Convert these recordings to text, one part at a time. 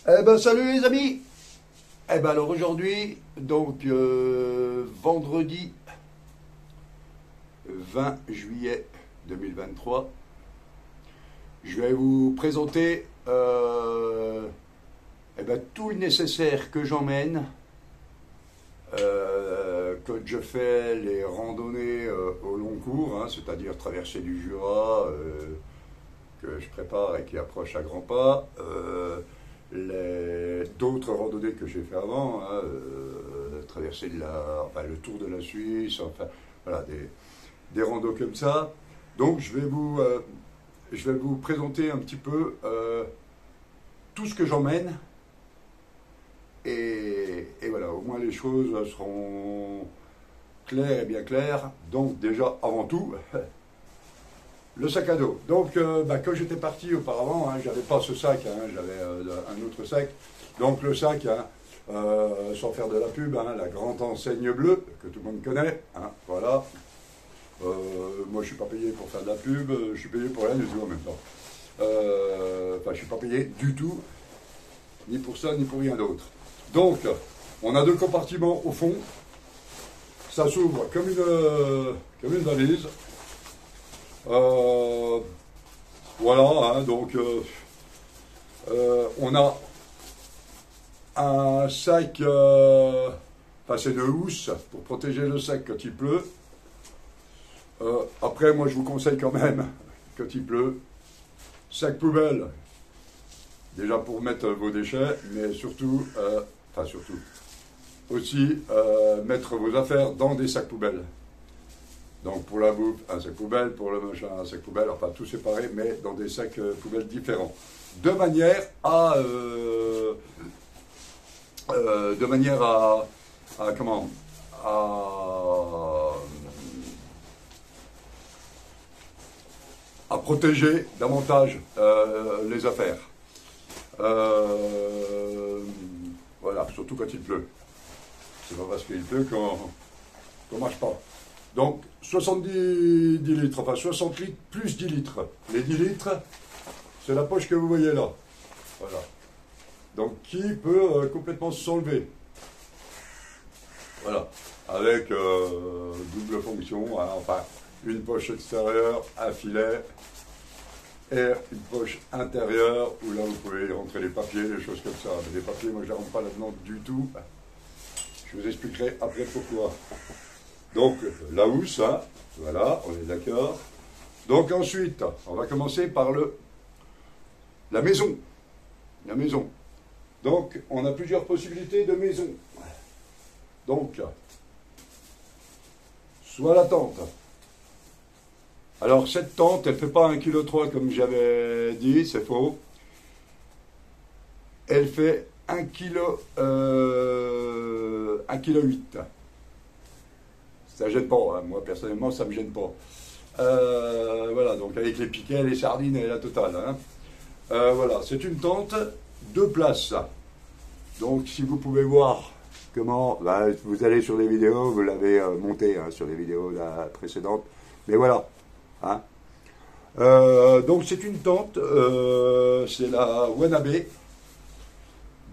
Eh ben salut les amis. Eh ben alors aujourd'hui, donc vendredi 20 juillet 2023, je vais vous présenter tout le nécessaire que j'emmène quand je fais les randonnées au long cours, hein, c'est-à-dire traverser du Jura que je prépare et qui approche à grands pas. D'autres randonnées que j'ai fait avant, hein, traverser le tour de la Suisse, enfin voilà, des randos comme ça. Donc je vais vous présenter un petit peu tout ce que j'emmène et voilà, au moins les choses seront claires et bien claires. Donc déjà, avant tout, le sac à dos. Donc, quand j'étais parti auparavant, hein, j'avais pas ce sac, hein, j'avais un autre sac. Donc, le sac, hein, sans faire de la pub, hein, la grande enseigne bleue, que tout le monde connaît, hein, voilà. Moi, je suis pas payé pour faire de la pub, je suis payé pour rien du tout en même temps. Je suis pas payé du tout, ni pour ça, ni pour rien d'autre. Donc, on a deux compartiments au fond. Ça s'ouvre comme une valise. Voilà, hein, donc on a un sac, c'est de housse pour protéger le sac quand il pleut. Après, moi je vous conseille quand même, quand il pleut, sac poubelle, déjà pour mettre vos déchets, mais surtout, aussi mettre vos affaires dans des sacs poubelles. Donc pour la bouffe, un sac poubelle, pour le machin, un sac poubelle, enfin tout séparé, mais dans des sacs poubelles différents. De manière à comment à protéger davantage les affaires. Voilà, surtout quand il pleut. C'est pas parce qu'il pleut qu'on marche pas. Donc 70 litres, enfin 60 litres plus 10 litres. Les 10 litres, c'est la poche que vous voyez là. Voilà. Donc qui peut complètement s'enlever. Voilà. Avec double fonction, hein, enfin une poche extérieure, un filet, et une poche intérieure où là vous pouvez rentrer les papiers, des choses comme ça. Mais les papiers, moi je ne les rentre pas là-dedans du tout. Je vous expliquerai après pourquoi. Donc, la housse, hein, voilà, on est d'accord. Donc ensuite, on va commencer par la maison. La maison. Donc, on a plusieurs possibilités de maison. Donc, soit la tente. Alors, cette tente, elle ne fait pas 1,3 kg comme j'avais dit, c'est faux. Elle fait 1,8 kg. Ça ne gêne pas, hein. Moi personnellement ça ne me gêne pas. Voilà, donc avec les piquets, les sardines et la totale. Hein. Voilà, c'est une tente, 2 places. Donc si vous pouvez voir comment, vous allez sur les vidéos, vous l'avez monté hein, sur les vidéos précédentes. Mais voilà. Hein. Donc c'est une tente, c'est la Wanabe,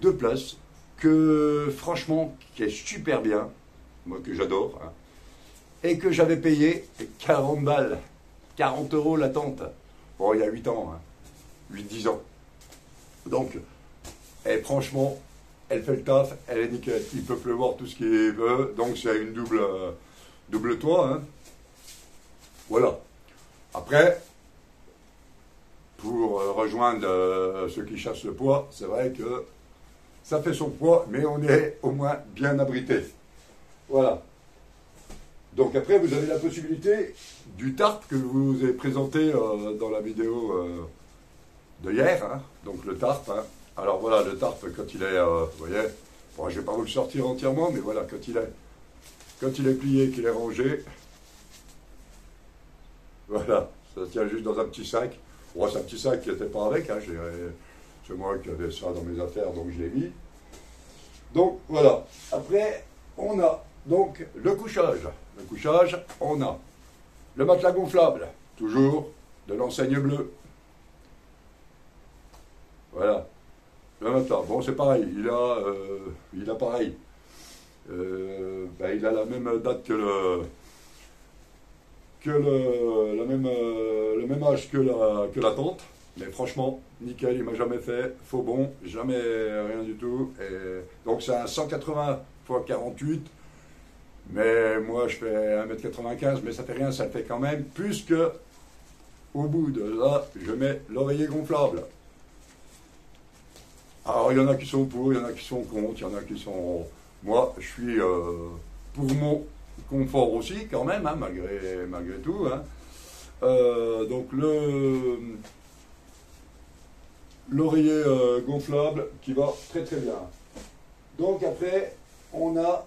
2 places, que franchement, qui est super bien, moi que j'adore. Hein. Et que j'avais payé 40 balles, 40 € la tente. Bon, il y a 8 ans, hein, 8-10 ans. Donc, franchement, elle fait le taf, elle est nickel. Il peut pleuvoir tout ce qu'il veut, donc c'est une double toit. Hein. Voilà. Après, pour rejoindre ceux qui chassent le poids, c'est vrai que ça fait son poids, mais on est au moins bien abrité. Voilà. Donc après, vous avez la possibilité du tarp que je vous ai présenté dans la vidéo de hier, hein, donc le tarp. Hein. Alors voilà, le tarp, quand il est, vous voyez, bon, je ne vais pas vous le sortir entièrement, mais voilà, quand il est plié, qu'il est rangé, voilà, ça tient juste dans un petit sac. Bon, c'est un petit sac qui n'était pas avec, hein, c'est moi qui avais ça dans mes affaires, donc je l'ai mis. Donc voilà, après, on a donc le couchage. Le couchage, on a le matelas gonflable, toujours de l'enseigne bleue. Voilà. Le note là. Bon, c'est pareil, il a pareil. Il a la même date le même âge que la tante. Mais franchement, nickel, il m'a jamais fait faux bon, jamais rien du tout. Et donc c'est un 180 x 48. Mais moi je fais 1,95 m, mais ça fait rien, ça le fait quand même. Puisque au bout de là, je mets l'oreiller gonflable. Alors il y en a qui sont pour, il y en a qui sont contre, il y en a qui sont... Moi, je suis pour mon confort aussi quand même, hein, malgré tout. Hein. Donc l'oreiller gonflable qui va très très bien. Donc après, on a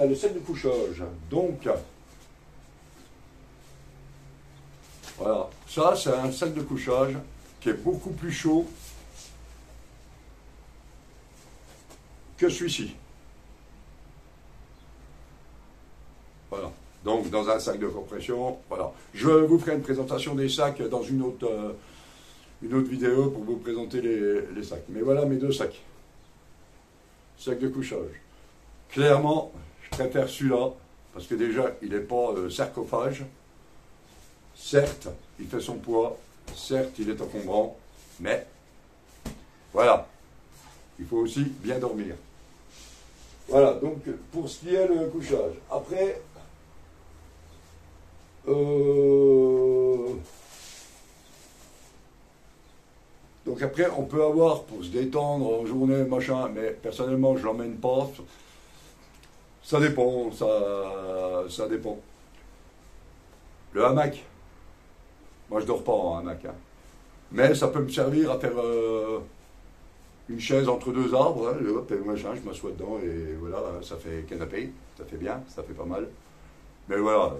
le set de couchage. Donc voilà, ça c'est un set de couchage qui est beaucoup plus chaud que celui-ci. Voilà. Donc, dans un sac de compression, voilà. Je vous ferai une présentation des sacs dans une autre vidéo pour vous présenter les sacs. Mais voilà mes deux sacs. Sac de couchage. Clairement, je préfère celui-là, parce que déjà, il n'est pas sarcophage. Certes, il fait son poids. Certes, il est encombrant. Mais, voilà. Il faut aussi bien dormir. Voilà, donc, pour ce qui est le couchage. Après... Donc après, on peut avoir pour se détendre en journée, machin, mais personnellement, je l'emmène pas. Ça dépend, ça dépend. Le hamac, moi je dors pas en hamac, hein. Mais ça peut me servir à faire une chaise entre deux arbres, hein, hop, machin, je m'assois dedans et voilà, ça fait canapé, ça fait bien, ça fait pas mal. Mais voilà,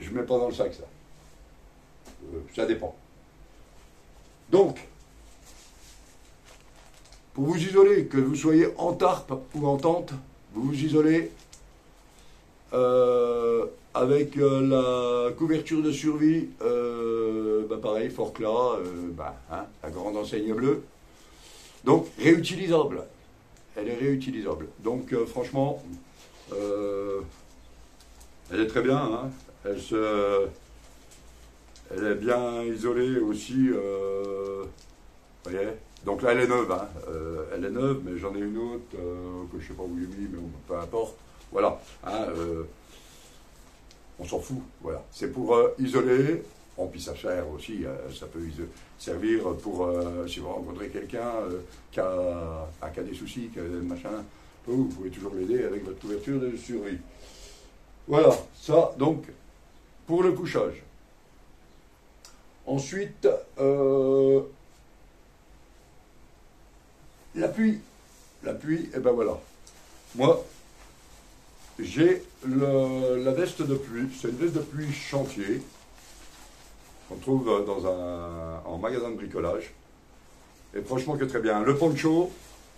je mets pas dans le sac ça. Ça dépend. Donc, pour vous isoler, que vous soyez en tarpe ou en tente, vous vous isolez avec la couverture de survie, pareil, Forclaz, la grande enseigne bleue. Donc, réutilisable. Elle est réutilisable. Donc, franchement, elle est très bien. Hein. Elle est bien isolée aussi. Vous voyez. Donc là, elle est neuve. Hein. Elle est neuve, mais j'en ai une autre que je ne sais pas où j'ai mis, mais peu importe. Voilà. Hein, on s'en fout. Voilà. C'est pour isoler. Bon, puis ça sert aussi. Ça peut servir pour si vous rencontrez quelqu'un qui a des soucis, qui a des machins. Vous pouvez toujours l'aider avec votre couverture de survie. Voilà. Ça, donc, pour le couchage. Ensuite, l'appui. L'appui, et ben voilà. Moi, j'ai la veste de pluie. C'est une veste de pluie chantier qu'on trouve en magasin de bricolage. Et franchement que très bien. Le poncho,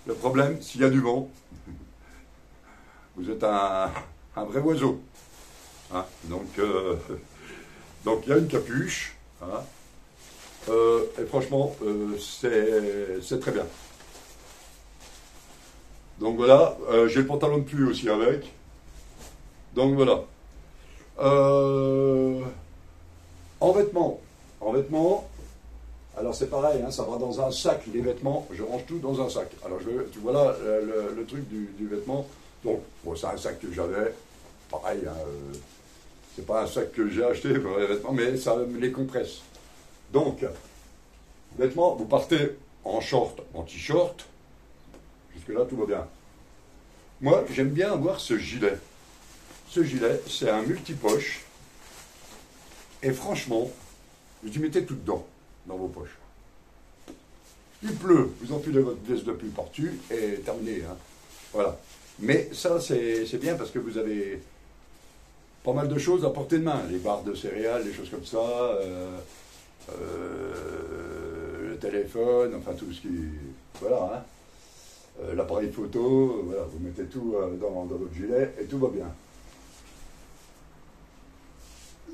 le problème, s'il y a du vent, vous êtes un vrai oiseau. Hein, donc, il y a une capuche. Hein, et franchement, c'est très bien. Donc voilà, j'ai le pantalon de pluie aussi avec. Donc voilà. En vêtements, alors c'est pareil, hein, ça va dans un sac, les vêtements, je range tout dans un sac. Alors tu vois là le truc du vêtement. Donc, bon, c'est un sac que j'avais, pareil, hein, c'est pas un sac que j'ai acheté pour les vêtements, mais ça me les compresse. Donc, vêtements, vous partez en short, en t-shirt, jusque-là tout va bien. Moi, j'aime bien avoir ce gilet. Ce gilet, c'est un multipoche, et franchement, vous y mettez tout dedans, dans vos poches. Il pleut, vous enfilez votre veste de pluie par-dessus, et terminé. Hein. Voilà. Mais ça, c'est bien parce que vous avez pas mal de choses à portée de main. Les barres de céréales, des choses comme ça, le téléphone, enfin tout ce qui... Voilà, hein. L'appareil photo, voilà, vous mettez tout dans votre gilet et tout va bien.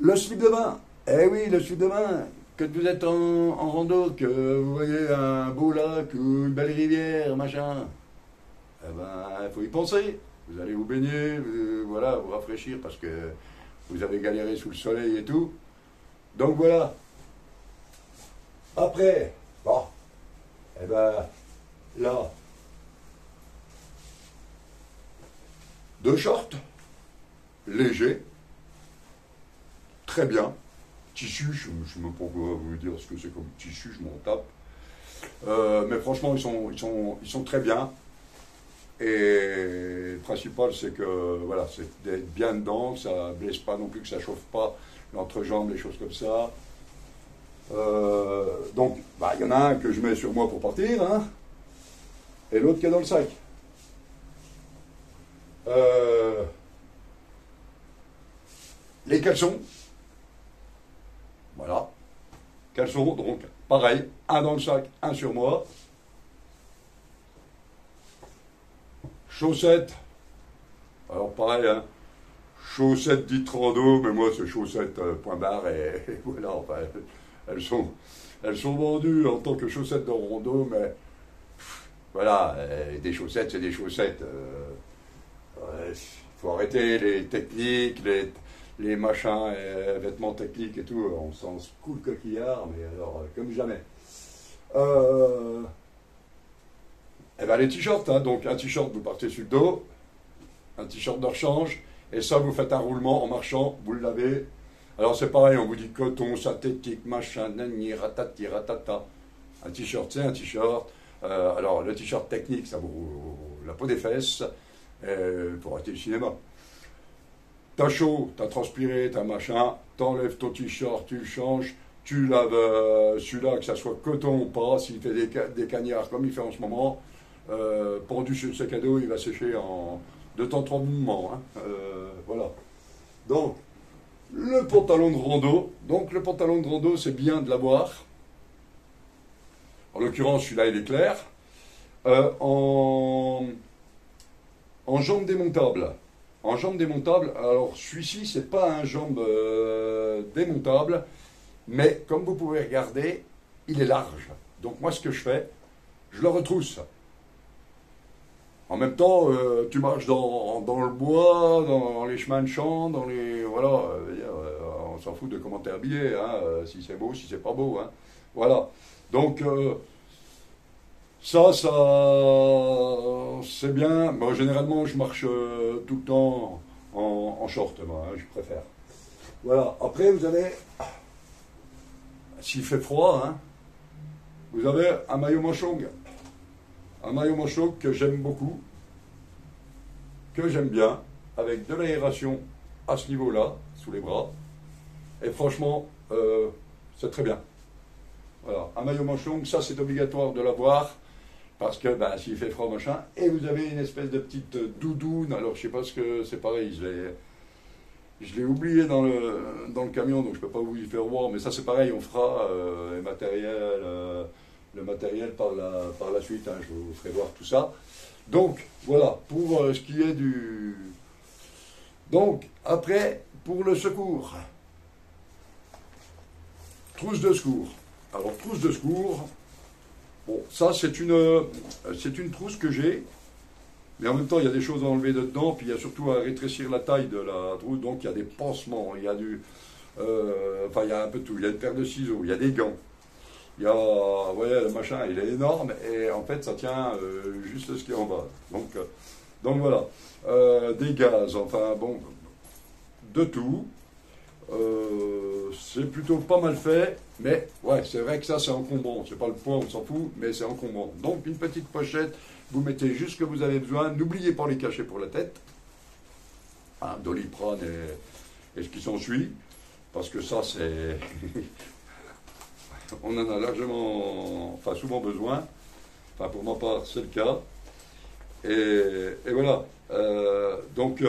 Le slip de bain, Eh oui, le sous-demain, quand vous êtes en rando, que vous voyez un beau lac ou une belle rivière, machin, eh ben, il faut y penser. Vous allez vous baigner, voilà, vous rafraîchir parce que vous avez galéré sous le soleil et tout. Donc voilà. Après, bon, eh ben, là, deux shorts, légers, très bien. Tissu, je ne sais même pas quoi vous dire ce que c'est comme tissu, je m'en tape. Mais franchement, ils sont très bien. Et le principal, c'est que voilà, c'est d'être bien dedans, que ça ne blesse pas non plus, que ça ne chauffe pas l'entrejambe, les choses comme ça. Donc, bah, y en a un que je mets sur moi pour partir, hein, et l'autre qui est dans le sac. Euh, les caleçons, voilà. Caleçons, donc pareil, un dans le sac, un sur moi. Chaussettes, alors pareil, hein, chaussettes dites rando, mais moi c'est chaussettes point barre et voilà, enfin, elles sont vendues en tant que chaussettes de rando, mais voilà, des chaussettes c'est des chaussettes. Il faut arrêter les techniques, les machins, vêtements techniques et tout, on s'en secoue le coquillard, mais alors comme jamais. Eh ben les t-shirts, hein, donc un t-shirt vous partez sur le dos, un t-shirt de rechange, et ça vous faites un roulement en marchant, vous le lavez. Alors c'est pareil, on vous dit coton, synthétique, machin, nani, ratati, ratata. Un t-shirt, c'est un t-shirt. Alors le t-shirt technique, ça vaut la peau des fesses, pour arrêter le cinéma. T'as chaud, t'as transpiré, t'as machin, t'enlèves ton t-shirt, tu le changes, tu laves celui-là, que ça soit coton ou pas, s'il fait des cagnards comme il fait en ce moment, pendu sur le sac à dos, il va sécher en 2 temps 3 mouvements. Hein. Voilà. Donc, le pantalon de rando. Donc, le pantalon de rando, c'est bien de l'avoir. En l'occurrence, celui-là, il est clair. En jambe démontable. En jambe démontable, alors celui-ci, c'est pas un jambe démontable, mais comme vous pouvez regarder, il est large. Donc, moi, ce que je fais, je le retrousse. En même temps, tu marches dans le bois, dans les chemins de champ, dans les... Voilà, on s'en fout de comment t'es habillé, hein, si c'est beau, si c'est pas beau. Hein, voilà. Donc, ça, c'est bien. Moi, généralement, je marche tout le temps en short, moi, hein, je préfère. Voilà. Après, vous avez... S'il fait froid, hein, vous avez un maillot manche longue. Un maillot manche longue que j'aime beaucoup, que j'aime bien, avec de l'aération à ce niveau-là, sous les bras. Et franchement, c'est très bien. Voilà, un maillot manche longue, ça c'est obligatoire de l'avoir, parce que ben, s'il fait froid, machin, et vous avez une espèce de petite doudoune, alors je sais pas ce que c'est pareil, je l'ai oublié dans le camion, donc je peux pas vous y faire voir, mais ça c'est pareil, on fera le matériel par la suite, hein, je vous ferai voir tout ça. Donc, voilà, pour ce qui est du... Donc, après, pour le secours. Trousse de secours. Alors, trousse de secours, bon, ça c'est une trousse que j'ai, mais en même temps, il y a des choses à enlever dedans, puis il y a surtout à rétrécir la taille de la trousse, donc il y a des pansements, il y a enfin, il y a un peu de tout, il y a une paire de ciseaux, il y a des gants. Il y a, ouais, le machin, il est énorme, et en fait, ça tient juste ce qui est en bas. Donc voilà. Des gaz, enfin, bon, de tout. C'est plutôt pas mal fait, mais ouais, c'est vrai que ça, c'est encombrant. C'est pas le poids, on s'en fout, mais c'est encombrant. Donc, une petite pochette, vous mettez juste ce que vous avez besoin. N'oubliez pas les cachets pour la tête. Hein, Doliprane et ce qui s'ensuit, parce que ça, c'est... On en a largement, enfin souvent besoin. Enfin pour ma part, c'est le cas. Et voilà. Donc,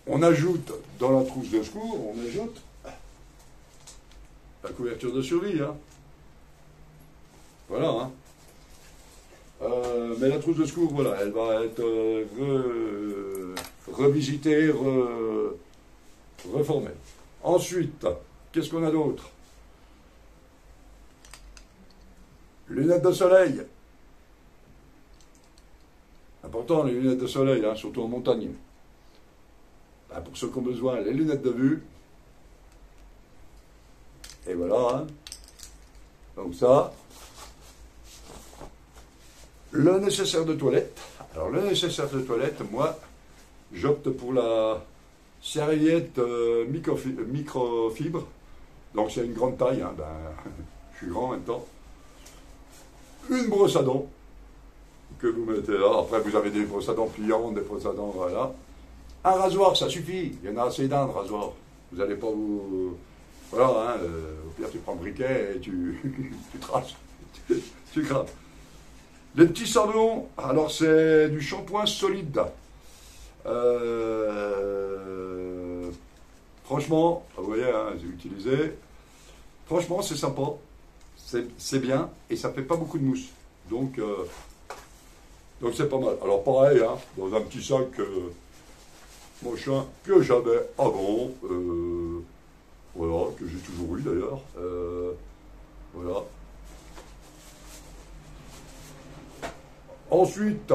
on ajoute dans la trousse de secours, on ajoute la couverture de survie. Hein. Voilà. Hein. Mais la trousse de secours, voilà, elle va être revisitée, reformée. Ensuite, qu'est-ce qu'on a d'autre? Lunettes de soleil. Important, les lunettes de soleil, hein, surtout en montagne. Ben, pour ceux qui ont besoin, les lunettes de vue. Et voilà. Hein. Donc ça. Le nécessaire de toilette. Alors le nécessaire de toilette, moi, j'opte pour la serviette microfibre. Donc c'est une grande taille. Hein, ben, je suis grand en même temps. Une brosse à dents que vous mettez là. Après, vous avez des brosses à dents pliantes, des brosses à dents, voilà. Un rasoir, ça suffit. Il y en a assez d'un, rasoir. Vous n'allez pas vous... Voilà, hein, au pire, tu prends le briquet et tu traces. Tu crames. Les petits savons, alors c'est du shampoing solide. Franchement, vous voyez, hein, j'ai utilisé. Franchement, c'est sympa. C'est bien et ça fait pas beaucoup de mousse. Donc c'est pas mal. Alors pareil, hein, dans un petit sac machin que j'avais avant, voilà, que j'ai toujours eu d'ailleurs. Voilà. Ensuite,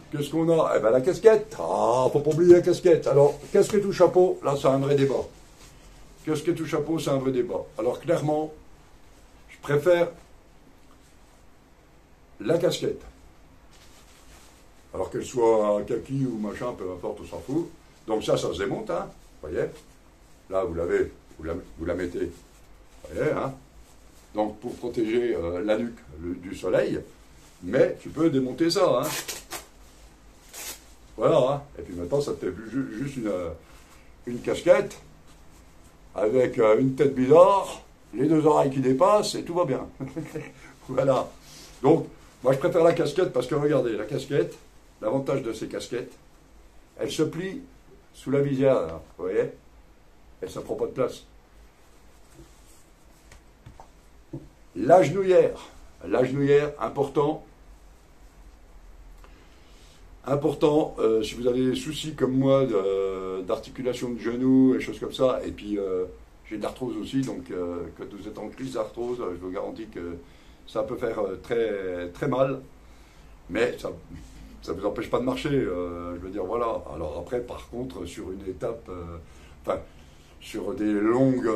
qu'est-ce qu'on a? Eh ben la casquette. Ah, faut pas oublier la casquette. Alors, casquette ou chapeau, là c'est un vrai débat. Casquette ou chapeau, c'est un vrai débat. Alors clairement, je préfère la casquette. Alors qu'elle soit kaki ou machin, peu importe, on s'en fout. Donc ça se démonte, hein. Vous voyez? Là, vous la mettez. Vous voyez, hein? Donc pour protéger la nuque du soleil. Mais tu peux démonter ça, hein. Voilà, hein. Et puis maintenant, ça te fait juste une casquette avec une tête bizarre, les deux oreilles qui dépassent et tout va bien. Voilà. Donc, moi je préfère la casquette parce que regardez, la casquette, l'avantage de ces casquettes, elle se plie sous la visière, là, vous voyez? Et ça ne prend pas de place. La genouillère. La genouillère, important. Important, si vous avez des soucis comme moi d'articulation de genoux et choses comme ça, et puis j'ai de l'arthrose aussi, donc quand vous êtes en crise d'arthrose, je vous garantis que ça peut faire très, très mal, mais ça ne vous empêche pas de marcher, je veux dire, voilà. Alors après, par contre, sur une étape, enfin, sur des longues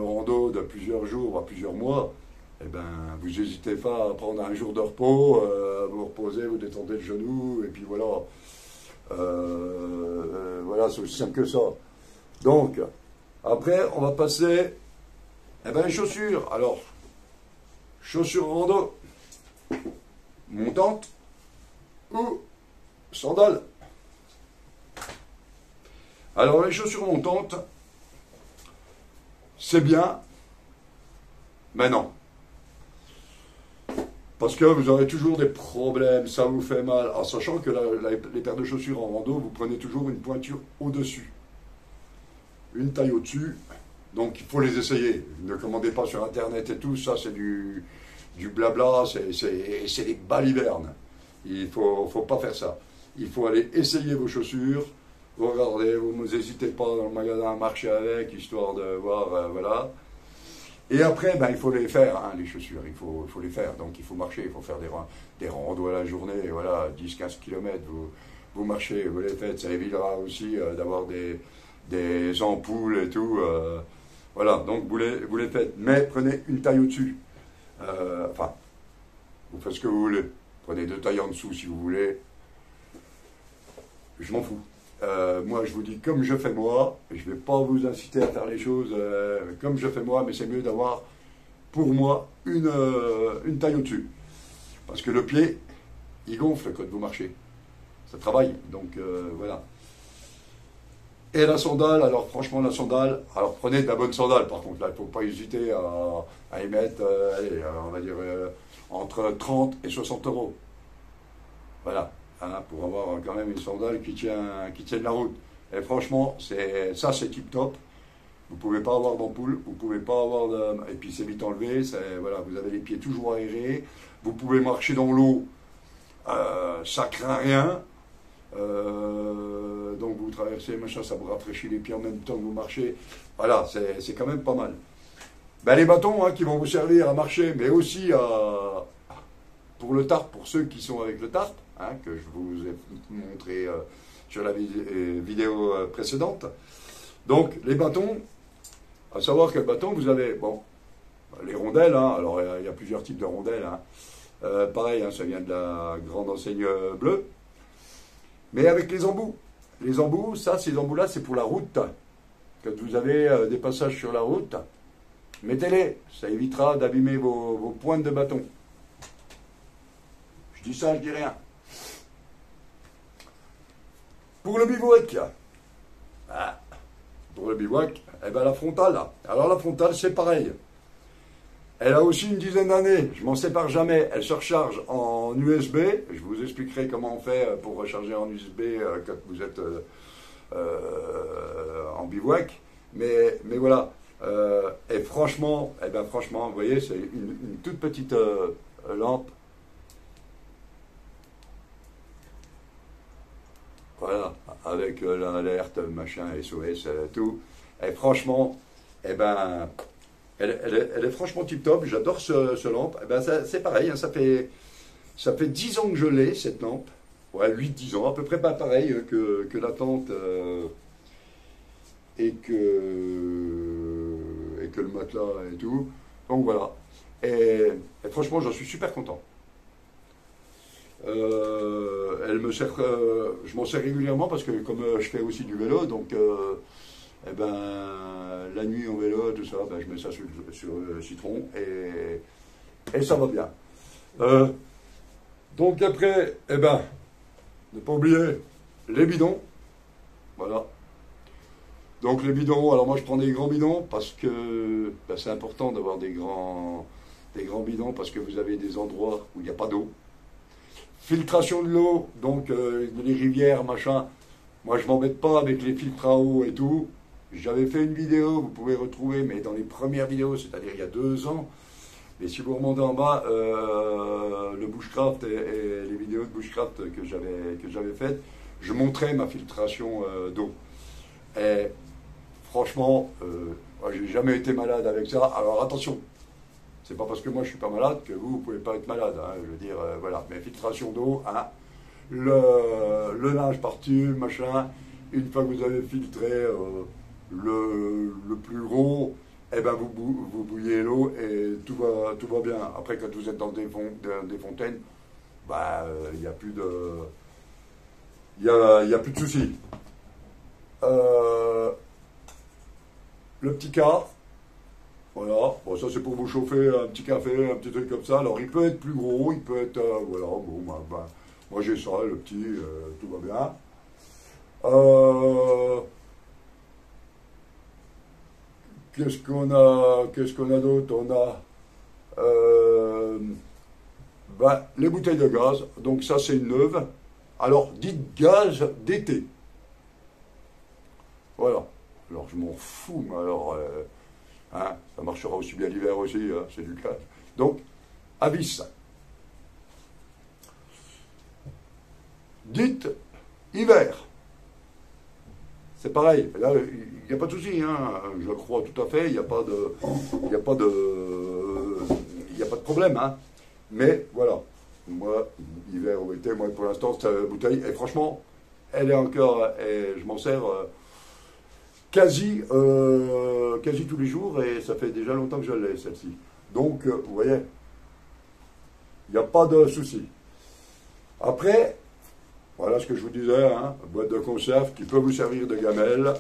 randos de plusieurs jours, voire plusieurs mois, eh ben, vous n'hésitez pas à prendre un jour de repos, vous reposez, vous détendez le genou, et puis voilà. Voilà, c'est aussi simple que ça. Donc, après, on va passer, eh ben, les chaussures. Alors, chaussures rando, montantes ou sandales. Alors, les chaussures montantes, c'est bien, mais non. Parce que vous aurez toujours des problèmes, ça vous fait mal, en sachant que les paires de chaussures en rando, vous prenez toujours une pointure au-dessus. Une taille au-dessus, donc il faut les essayer. Ne commandez pas sur Internet et tout, ça c'est du blabla, c'est des balivernes. Il ne faut pas faire ça. Il faut aller essayer vos chaussures, vous regardez, vous n'hésitez pas dans le magasin à marcher avec, histoire de voir, voilà. Et après, ben, il faut les faire, hein, les chaussures, il faut les faire. Donc il faut marcher, il faut faire des randos à la journée, voilà, 10-15 km, vous marchez, vous les faites. Ça évitera aussi d'avoir des ampoules et tout. Voilà, donc vous les faites. Mais prenez une taille au-dessus. Enfin, vous faites ce que vous voulez. Prenez 2 tailles en dessous si vous voulez. Je m'en fous. Moi, je vous dis comme je fais moi, et je ne vais pas vous inciter à faire les choses comme je fais moi, mais c'est mieux d'avoir, pour moi, une taille au-dessus. Parce que le pied, il gonfle quand vous marchez. Ça travaille, donc voilà. Et la sandale, alors franchement, la sandale, alors prenez de la bonne sandale, par contre, là, il ne faut pas hésiter à y mettre, allez, on va dire, entre 30 et 60 euros. Voilà. Hein, pour avoir quand même une sandale qui tienne la route. Et franchement, c'est tip top. Vous ne pouvez pas avoir d'ampoule, vous pouvez pas avoir de... Et puis c'est vite enlevé, voilà, vous avez les pieds toujours aérés, vous pouvez marcher dans l'eau, ça craint rien. donc vous traversez, machin, ça vous rafraîchit les pieds en même temps que vous marchez. Voilà, c'est quand même pas mal. Ben, les bâtons qui vont vous servir à marcher, mais aussi pour le tarp, pour ceux qui sont avec le tarp, que je vous ai montré sur la vidéo précédente. Donc, les bâtons, à savoir que le bâton, vous avez, bon, les rondelles, alors il y a plusieurs types de rondelles. Pareil, ça vient de la grande enseigne bleue. Mais avec les embouts. Les embouts, ces embouts-là, c'est pour la route. Quand vous avez des passages sur la route, mettez-les. Ça évitera d'abîmer vos pointes de bâton. Je dis ça, je dis rien. Pour le bivouac, la frontale. Alors la frontale, c'est pareil. Elle a aussi une dizaine d'années, je m'en sépare jamais. Elle se recharge en USB. Je vous expliquerai comment on fait pour recharger en USB quand vous êtes en bivouac. Mais voilà. Et franchement, vous voyez, c'est une toute petite lampe. Voilà, avec l'alerte, machin, SOS, tout. Et franchement, elle est franchement tip-top. J'adore ce lampe. C'est pareil, ça fait 10 ans que je l'ai, cette lampe. Ouais, 8-10 ans, à peu près pas pareil que la tente et que le matelas et tout. Donc voilà. Et franchement, j'en suis super content. Elle me sert, je m'en sers régulièrement parce que comme je fais aussi du vélo, donc la nuit en vélo, tout ça, je mets ça sur le citron et ça va bien. Donc après, ne pas oublier les bidons. Voilà. Donc les bidons, alors moi je prends des grands bidons parce que c'est important d'avoir des grands bidons parce que vous avez des endroits où il n'y a pas d'eau. Filtration de l'eau, donc les rivières, machin. Moi, je m'embête pas avec les filtres à eau et tout. J'avais fait une vidéo, vous pouvez retrouver, mais dans les premières vidéos, c'est-à-dire il y a 2 ans. Mais si vous remontez en bas, le bushcraft et les vidéos de bushcraft que j'avais faites, je montrais ma filtration d'eau. Et franchement, j'ai jamais été malade avec ça. Alors attention. C'est pas parce que moi je suis pas malade que vous pouvez pas être malade. Je veux dire, voilà. Mais filtration d'eau, le linge par tube, machin. Une fois que vous avez filtré le plus gros, vous bouillez l'eau et tout va bien. Après, quand vous êtes dans des fontaines, il n'y a plus de, il y a plus de soucis. Le petit cas. Voilà, bon, ça c'est pour vous chauffer un petit café, un petit truc comme ça. Alors il peut être plus gros, il peut être. Voilà, bon, moi j'ai ça, le petit, tout va bien. Qu'est-ce qu'on a d'autre? On a les bouteilles de gaz, donc ça c'est une neuve. Alors dites gaz d'été. Voilà, alors je m'en fous, mais alors. Ça marchera aussi bien l'hiver aussi, c'est du gaz. Donc, avis. Dites hiver. C'est pareil. Là, il n'y a pas de souci, je crois tout à fait. Il n'y a pas de problème, Mais voilà. Moi, hiver ou été, moi pour l'instant, cette bouteille, et franchement, elle est encore, et je m'en sers. Quasi tous les jours, et ça fait déjà longtemps que je l'ai, celle-ci. Donc, vous voyez, il n'y a pas de souci. Après, voilà ce que je vous disais, boîte de conserve qui peut vous servir de gamelle.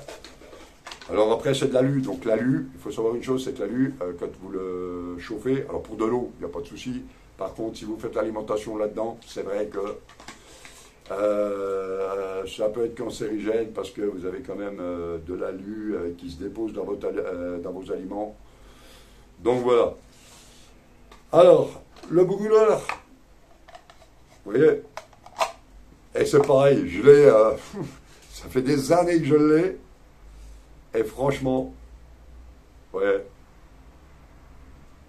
Alors après, c'est de l'alu. Donc l'alu, il faut savoir une chose, c'est que l'alu, quand vous le chauffez, alors pour de l'eau, il n'y a pas de souci. Par contre, si vous faites l'alimentation là-dedans, c'est vrai que ça peut être cancérigène parce que vous avez quand même de l'alu qui se dépose dans vos aliments. Donc voilà. Alors, le brûleur, vous voyez, et c'est pareil, je l'ai, ça fait des années que je l'ai, et franchement, ouais.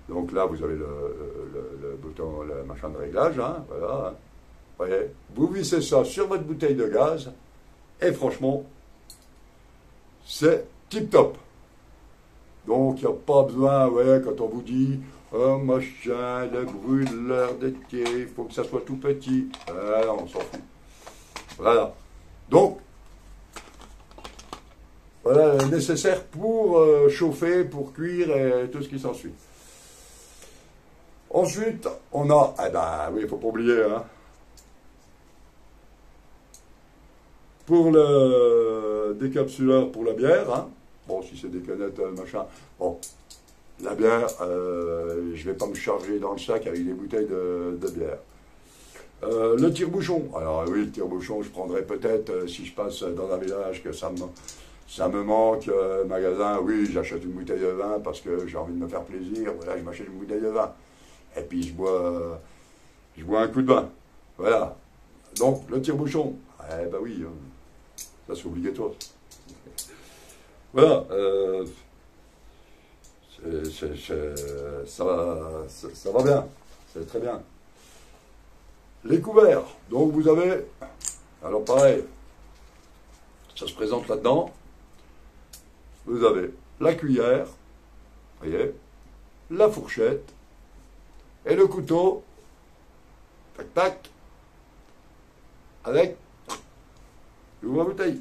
Donc là, vous avez le bouton, le machin de réglage, voilà. Voyez, vous vissez ça sur votre bouteille de gaz, Et franchement, c'est tip top. Donc, il n'y a pas besoin, ouais, quand on vous dit, oh machin, le brûleur d'étier, il faut que ça soit tout petit. Ah, non, on s'en fout. Voilà. Donc, voilà le nécessaire pour chauffer, pour cuire et tout ce qui s'ensuit. Ensuite, on a, eh ben oui, il ne faut pas oublier, hein, pour le décapsuleur pour la bière, hein, bon, si c'est des canettes, machin, bon, la bière, je ne vais pas me charger dans le sac avec des bouteilles de bière. Le tire-bouchon, alors oui, le tire-bouchon, je prendrai peut-être, si je passe dans un village, que ça me manque, magasin, oui, j'achète une bouteille de vin parce que j'ai envie de me faire plaisir, voilà, je m'achète une bouteille de vin. Et puis je bois un coup de vin. Voilà. Donc, le tire-bouchon, eh ben oui, ça c'est obligatoire. Voilà. Ça va bien. C'est très bien. Les couverts. Donc vous avez, alors pareil, ça se présente là-dedans. Vous avez la cuillère, voyez, la fourchette, et le couteau, tac tac, avec l'ouvre bouteille.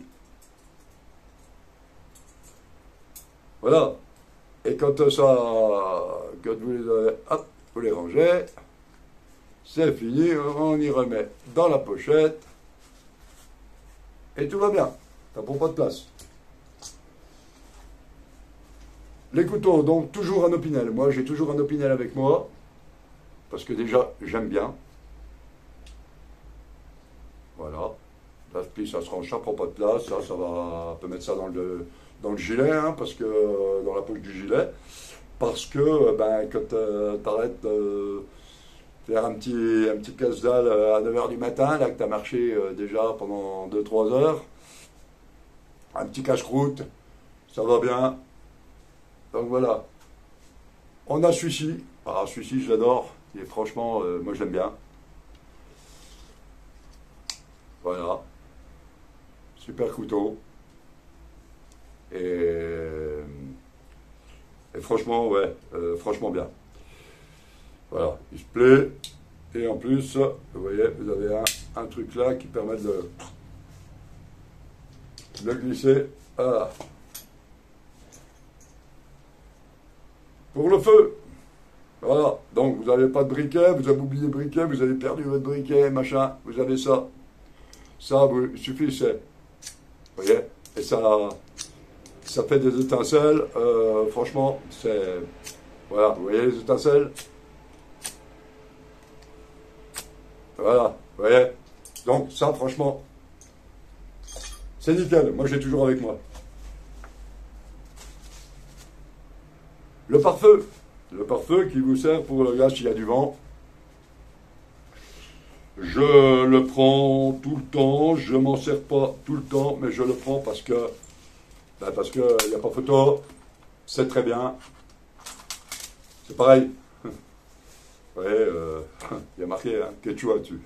Voilà. Et quand vous les avez, hop, vous les rangez, c'est fini, on y remet dans la pochette, et tout va bien. Ça prend pas de place. Les couteaux, donc toujours un opinel. Moi, j'ai toujours un opinel avec moi. Parce que déjà, j'aime bien. Voilà. Là, puis ça se range, ça prend pas de place. Ça va. On peut mettre ça dans le gilet, hein, parce que dans la poche du gilet. Parce que ben, quand t'arrêtes de faire un petit casse-dalle à 9 h du matin, là que t'as marché déjà pendant 2-3 heures, un petit cache-croûte, ça va bien. Donc voilà. On a celui-ci. Ah, celui-ci, je l'adore. Et franchement, moi j'aime bien. Voilà. Super couteau. Et franchement, ouais, franchement bien. Voilà, il se plaît. Et en plus, vous voyez, vous avez un truc là qui permet de le glisser. Voilà. Pour le feu. Voilà, donc vous n'avez pas de briquet, vous avez oublié le briquet, vous avez perdu votre briquet, machin, vous avez ça. Ça, il suffit, c'est, vous voyez, et ça fait des étincelles, franchement, c'est, voilà, vous voyez les étincelles? Voilà, vous voyez? Donc ça, franchement, c'est nickel, moi j'ai toujours avec moi. Le pare-feu. Le pare-feu qui vous sert pour le gaz s'il y a du vent. Je le prends tout le temps, je m'en sers pas tout le temps, mais je le prends parce que il n'y a pas photo, c'est très bien. C'est pareil. Vous voyez, il y a marqué hein, Quechua dessus.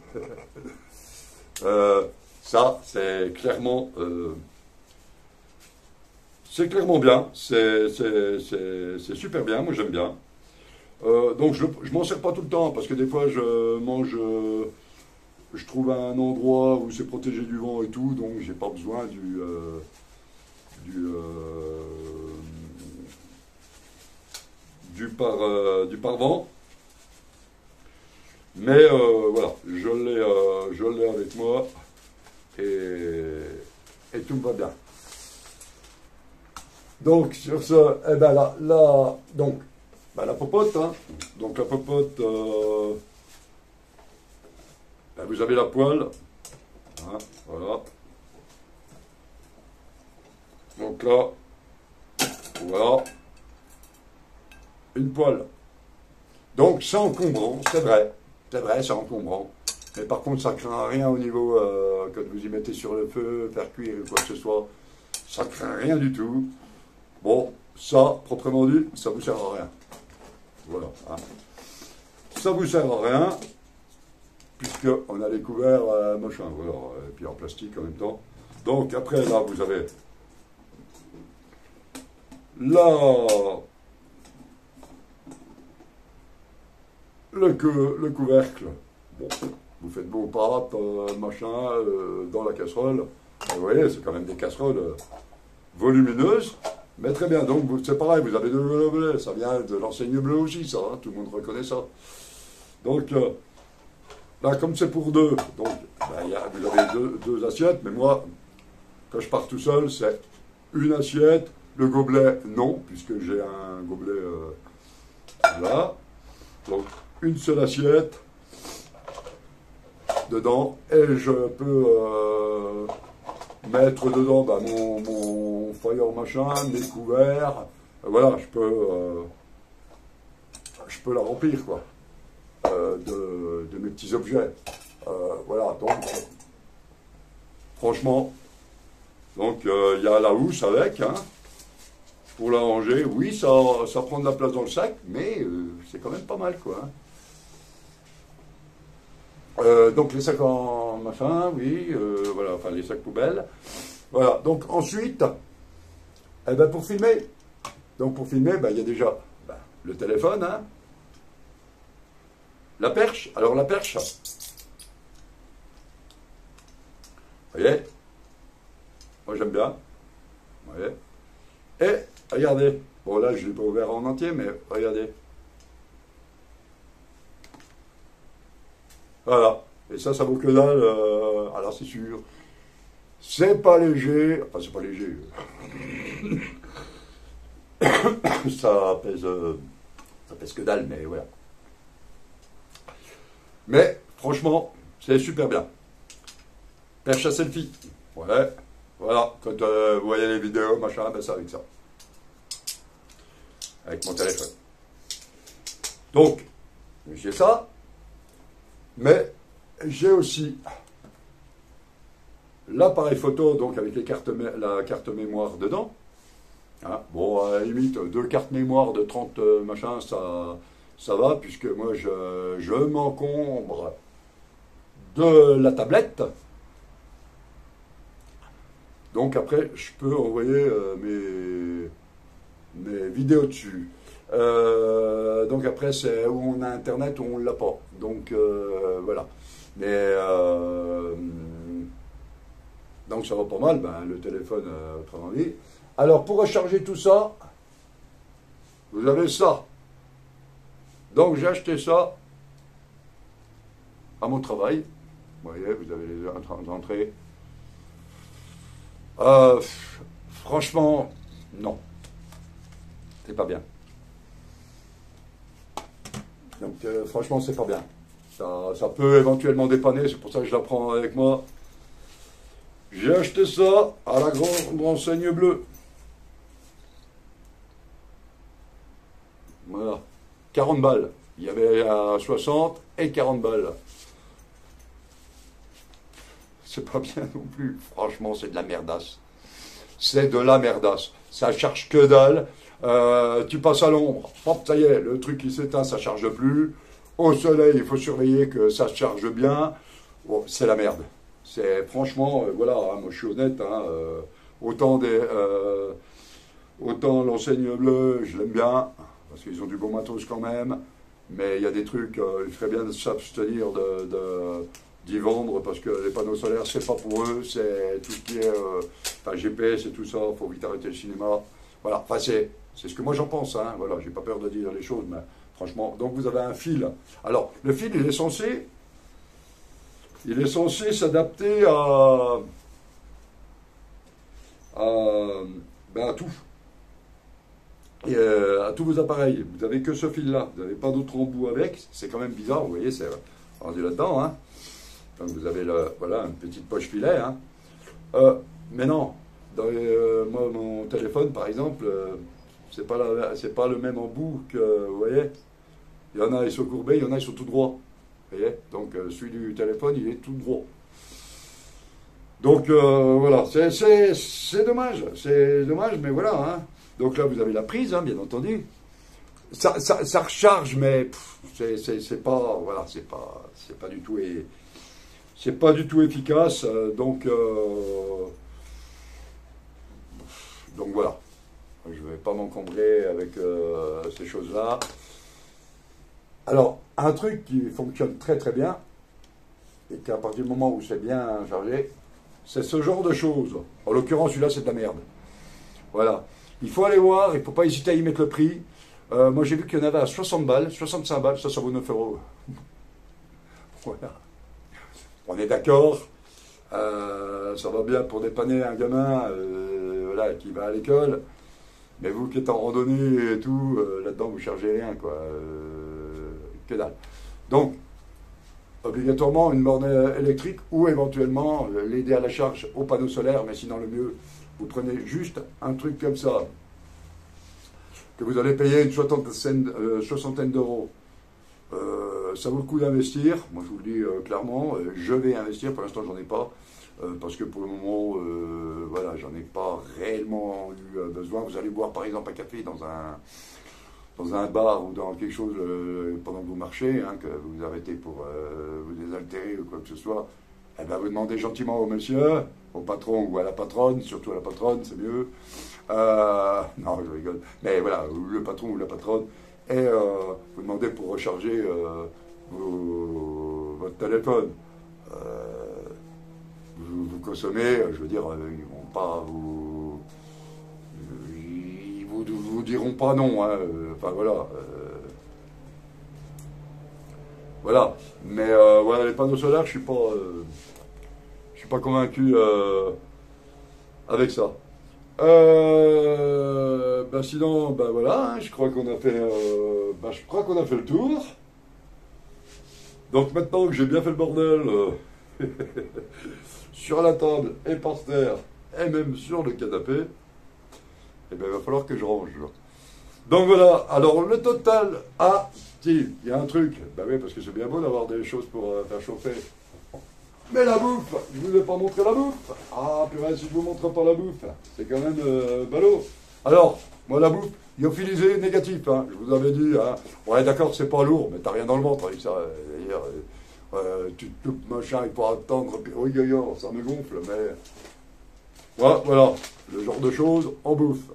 Ça, c'est clairement bien, c'est super bien, moi j'aime bien. Donc je m'en sers pas tout le temps parce que des fois je mange, je trouve un endroit où c'est protégé du vent et tout, donc j'ai pas besoin du pare-vent. Mais voilà, je l'ai avec moi et tout va bien. Donc sur ce, eh ben donc ben, la popote, hein. Donc la popote, ben, vous avez la poêle, hein, voilà. Donc là, voilà, une poêle. Donc c'est encombrant, c'est vrai, c'est encombrant. Mais par contre, ça ne craint rien au niveau, quand vous y mettez sur le feu, faire cuire ou quoi que ce soit, ça ne craint rien du tout. Bon, ça, proprement dit, ça ne vous sert à rien. Voilà. Hein. Ça ne vous sert à rien, puisqu'on a les couverts, machin, voilà, et puis en plastique en même temps. Donc après, là, vous avez là le couvercle. Bon, vous faites vos pâtes, machin, dans la casserole. Et vous voyez, c'est quand même des casseroles volumineuses, mais très bien. Donc c'est pareil, vous avez de bleu, ça vient de l'enseigne bleue aussi, ça, hein, tout le monde reconnaît ça. Donc là, comme c'est pour deux, donc ben, vous avez deux assiettes, mais moi, quand je pars tout seul, c'est une assiette, le gobelet, non, puisque j'ai un gobelet là. Donc une seule assiette dedans, et je peux mettre dedans bah, mon fire machin, mes couverts, voilà, je peux la remplir, quoi, de mes petits objets. Voilà, donc, franchement, donc il y a la housse avec, hein, pour la ranger. Oui, ça prend de la place dans le sac, mais c'est quand même pas mal, quoi. Hein. Donc les sacs en machin, oui, voilà, enfin les sacs poubelles. Voilà, donc ensuite, eh ben, pour filmer, ben, il y a déjà ben, le téléphone, hein, la perche. Alors la perche, vous voyez, moi j'aime bien, vous voyez. Et regardez, bon là je ne l'ai pas ouvert en entier, mais regardez. Voilà, et ça vaut que dalle, alors c'est sûr. C'est pas léger, enfin c'est pas léger. ça pèse que dalle, mais voilà. Mais franchement, c'est super bien. Perche à selfie. Ouais, voilà, quand vous voyez les vidéos, machin, ben c'est avec ça. Avec mon téléphone. Donc, j'ai ça. Mais j'ai aussi l'appareil photo, donc avec la carte mémoire dedans. Hein, bon, à la limite, 2 cartes mémoire de 30 machin, ça va, puisque moi je m'encombre de la tablette. Donc après, je peux envoyer mes vidéos dessus. Donc après, c'est où on a Internet ou on ne l'a pas. Donc voilà. Mais donc ça va pas mal, ben, le téléphone, autrement dit. Alors pour recharger tout ça, vous avez ça. Donc j'ai acheté ça à mon travail. Vous voyez, vous avez les entrées. Franchement, non. C'est pas bien. Donc franchement, c'est pas bien. Ça peut éventuellement dépanner, c'est pour ça que je la prends avec moi. J'ai acheté ça à la grande enseigne bleue. Voilà. 40 balles. Il y avait à 60 et 40 balles. C'est pas bien non plus. Franchement, c'est de la merdasse. C'est de la merdasse. Ça charge que dalle. Tu passes à l'ombre. Hop, ça y est, le truc qui s'éteint, ça charge plus. Au soleil, il faut surveiller que ça se charge bien. Bon, c'est la merde. C'est franchement, voilà, hein, moi je suis honnête, hein, autant l'enseigne bleue, je l'aime bien, parce qu'ils ont du bon matos quand même, mais il y a des trucs, il ferait bien de s'abstenir d'y vendre, parce que les panneaux solaires, c'est pas pour eux, c'est tout ce qui est enfin, GPS et tout ça, il faut vite arrêter le cinéma. Voilà, enfin c'est ce que moi j'en pense, hein, voilà, j'ai pas peur de dire les choses, mais franchement, donc vous avez un fil. Alors, le fil, il est censé s'adapter ben à tout. Et à tous vos appareils. Vous n'avez que ce fil-là. Vous n'avez pas d'autre embout avec. C'est quand même bizarre, vous voyez, c'est rendu là-dedans. Hein. Donc vous avez voilà, une petite poche filet. Hein. Mais non, moi, mon téléphone, par exemple, c'est pas le même embout que, vous voyez. Il y en a, ils sont courbés, il y en a, ils sont tout droits. Vous voyez. Donc celui du téléphone, il est tout droit. Donc voilà, c'est dommage, mais voilà. Hein. Donc là, vous avez la prise, hein, bien entendu. Ça recharge, mais c'est pas, voilà, c'est pas du tout efficace. Donc Donc voilà, je ne vais pas m'encombrer avec ces choses-là. Alors, un truc qui fonctionne très très bien, et qu'à partir du moment où c'est bien chargé, c'est ce genre de choses. En l'occurrence, celui-là, c'est de la merde. Voilà. Il faut aller voir, il ne faut pas hésiter à y mettre le prix. Moi, j'ai vu qu'il y en avait à 60 balles, 65 balles, ça vaut 9 euros. Voilà. On est d'accord. Ça va bien pour dépanner un gamin voilà, qui va à l'école. Mais vous qui êtes en randonnée et tout, là-dedans, vous ne chargez rien, quoi. Que dalle. Donc, obligatoirement, une borne électrique ou éventuellement l'aider à la charge au panneau solaire, mais sinon, le mieux, vous prenez juste un truc comme ça, que vous allez payer une soixantaine d'euros. Ça vaut le coup d'investir. Moi, je vous le dis clairement, je vais investir. Pour l'instant, j'en ai pas. Parce que pour le moment, voilà, j'en ai pas réellement eu besoin. Vous allez boire par exemple un café dans un bar ou dans quelque chose pendant que vous marchez, hein, que vous arrêtez pour vous désaltérer ou quoi que ce soit. Eh bien, vous demandez gentiment au monsieur, au patron ou à la patronne, surtout à la patronne, c'est mieux. Non, je rigole. Mais voilà, le patron ou la patronne. Et vous demandez pour recharger votre téléphone. Vous consommez, je veux dire, ils vont pas ils vous diront pas non, hein, enfin voilà. Voilà. Mais voilà, les panneaux solaires, je suis pas convaincu avec ça. Ben sinon, ben voilà, hein, je crois qu'on a fait, le tour. Donc maintenant que j'ai bien fait le bordel sur la table et par terre et même sur le canapé, eh ben, il va falloir que je range. Donc voilà, alors le total, si, il y a un truc, ben oui, parce que c'est bien beau d'avoir des choses pour faire chauffer. Mais la bouffe, je vous ai pas montré la bouffe. Ah, purée, si je vous montre pas la bouffe, c'est quand même ballot. Alors, moi la bouffe, lyophilisé négatif, hein, je vous avais dit, hein. Ouais d'accord, c'est pas lourd, mais t'as rien dans le ventre avec ça. D'ailleurs, tu te loupes machin, il faut attendre, puis oui, ça me gonfle, mais... Voilà, le genre de choses en bouffe.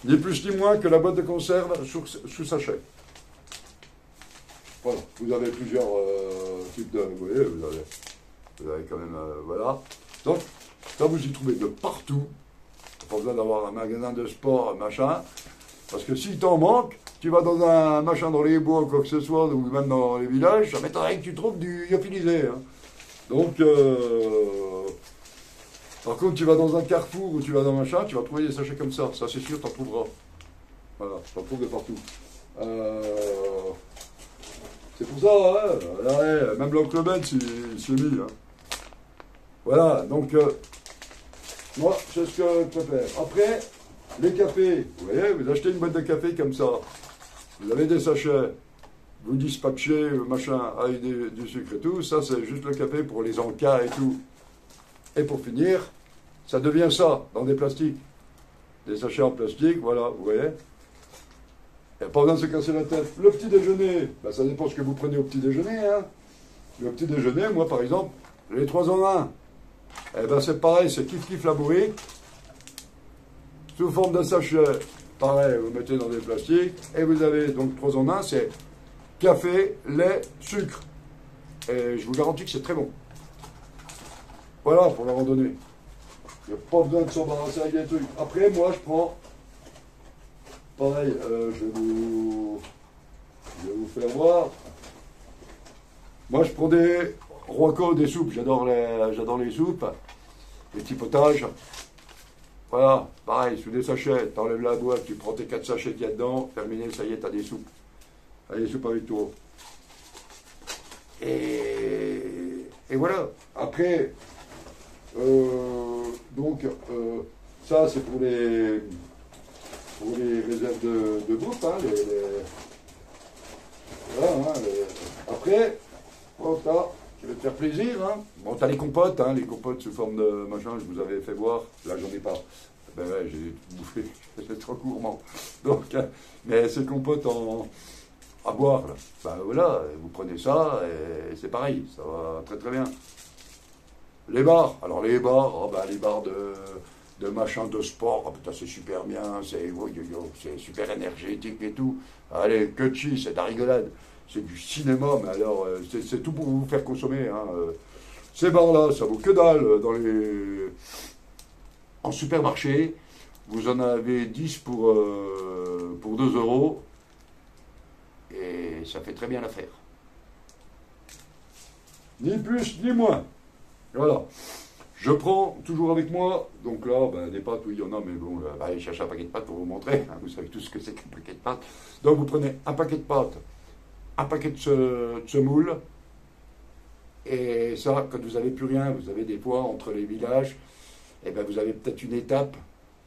Ni plus ni moins que la boîte de conserve sous sachet. Voilà, vous avez plusieurs types de... Vous voyez, vous avez quand même... voilà. Donc, ça vous y trouvez de partout. Pas besoin d'avoir un magasin de sport, machin. Parce que si t'en manque, tu vas dans un machin dans les bois ou quoi que ce soit, ou même dans les villages, ça m'étonnerait que tu trouves du lyophilisé. Hein. Donc, par contre, tu vas dans un carrefour ou tu vas dans un machin, tu vas trouver des sachets comme ça. Ça, c'est sûr, t'en trouveras. Voilà, t'en trouves de partout. C'est pour ça, hein, ouais, même l'oncle Ben s'y est mis. Hein. Voilà, donc, moi, c'est ce que je préfère. Après, les cafés, vous voyez, vous achetez une boîte de café comme ça, vous avez des sachets, vous dispatchez, machin, avec du sucre et tout, ça c'est juste le café pour les encas et tout. Et pour finir, ça devient ça, dans des plastiques. Des sachets en plastique, voilà, vous voyez. Il n'y a pas besoin de se casser la tête. Le petit déjeuner, ben, ça dépend ce que vous prenez au petit déjeuner. Hein. Le petit déjeuner, moi par exemple, les 3 en 1. Eh ben c'est pareil, c'est kiff la bourrique. Sous forme de sachet, pareil, vous mettez dans des plastiques. Et vous avez donc 3 en 1, c'est café, lait, sucre. Et je vous garantis que c'est très bon. Voilà pour la randonnée. Il n'y a pas besoin de s'embarrasser avec des trucs. Après, moi je prends. Pareil, je vais vous faire voir. Moi, je prends des roicos, des soupes. J'adore les soupes, les petits potages. Voilà, pareil, sous des sachets. T'enlèves la boîte, tu prends tes 4 sachets qu'il y a dedans. Terminé, ça y est, t'as des soupes. T'as des soupes avec tout. Et voilà. Après, donc, ça, c'est pour les réserves de bouffe, hein, voilà, hein, après, bon, tu vas te faire plaisir, hein. Bon, t'as les compotes sous forme de machin, je vous avais fait voir, là j'en ai pas, ben ouais, j'ai tout bouffé, c'est trop gourmand, donc, mais ces compotes à boire, là, ben voilà, vous prenez ça, et c'est pareil, ça va très très bien. Les bars, alors les bars, oh, ben, les bars de machin de sport. Ah, putain, c'est super bien, c'est super énergétique et tout. Allez, que de chi, c'est de la rigolade. C'est du cinéma, mais alors, c'est tout pour vous faire consommer. Hein. Ces barres-là, ça vaut que dalle en supermarché. Vous en avez 10 pour 2 euros. Et ça fait très bien l'affaire. Ni plus, ni moins. Voilà. Je prends toujours avec moi, donc là, ben, des pâtes, oui, il y en a, mais bon, allez chercher un paquet de pâtes pour vous montrer. Hein, vous savez tout ce que c'est qu'un paquet de pâtes. Donc vous prenez un paquet de pâtes, un paquet de semoule, et ça, quand vous n'avez plus rien, vous avez des fois entre les villages, et ben vous avez peut-être une étape,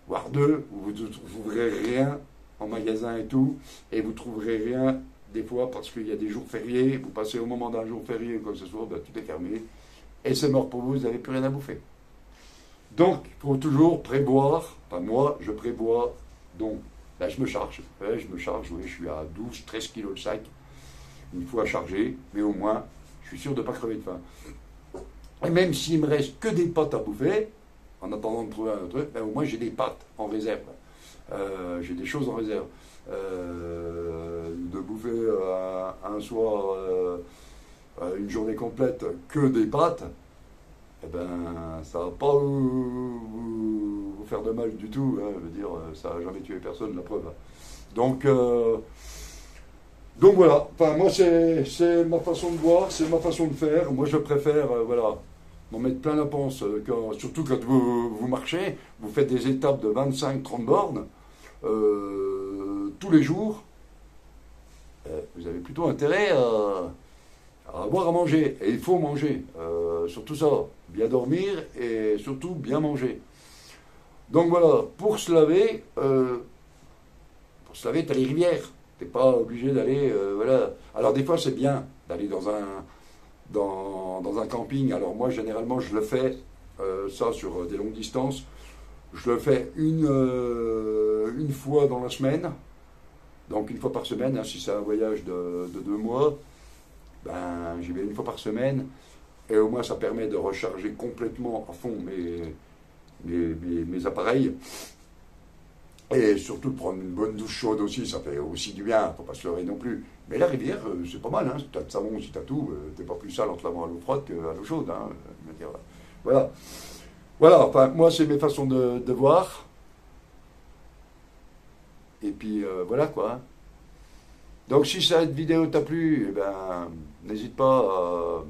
voire deux, où vous ne trouverez rien en magasin et tout, et vous ne trouverez rien des fois parce qu'il y a des jours fériés, vous passez au moment d'un jour férié ou quoi que ce soit, ben, tout est fermé, et c'est mort pour vous n'avez plus rien à bouffer. Donc, il faut toujours prévoir, enfin moi, je prévois, donc, là je me charge, oui, je suis à 12-13 kilos de sac, une fois chargé, mais au moins, je suis sûr de ne pas crever de faim. Et même s'il me reste que des pâtes à bouffer, en attendant de trouver un autre truc, ben, au moins j'ai des pâtes en réserve. J'ai des choses en réserve. De bouffer un soir, une journée complète, que des pâtes, eh ben, ça va pas vous faire de mal du tout. Hein, je veux dire, ça n'a jamais tué personne, la preuve. Donc voilà, enfin, moi c'est ma façon de voir, c'est ma façon de faire. Moi je préfère voilà, m'en mettre plein la panse, surtout quand vous marchez, vous faites des étapes de 25-30 bornes tous les jours. Vous avez plutôt intérêt à avoir à manger. Et il faut manger, surtout ça, bien dormir et surtout bien manger. Donc voilà, pour se laver, tu as les rivières. Tu n'es pas obligé d'aller, voilà. Alors des fois c'est bien d'aller dans un camping. Alors moi généralement je le fais, ça sur des longues distances. Je le fais une fois dans la semaine, donc une fois par semaine, hein, si c'est un voyage de 2 mois, ben j'y vais une fois par semaine, et au moins ça permet de recharger complètement à fond mes appareils. Et surtout de prendre une bonne douche chaude aussi, ça fait aussi du bien, faut pas se leurrer non plus. Mais la rivière, c'est pas mal, hein, si t'as de savon, si t'as tout, t'es pas plus sale en te lavant à l'eau froide qu'à l'eau chaude. Hein, je veux dire, voilà. Voilà, enfin, moi c'est mes façons de voir. Et puis voilà quoi. Donc si cette vidéo t'a plu, eh ben, n'hésite pas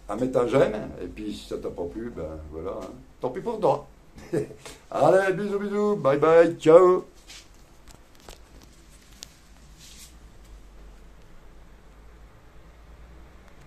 à mettre un j'aime. Et puis si ça t'a pas plu, ben voilà, hein, tant pis pour toi. Allez, bisous, bisous, bye bye, ciao.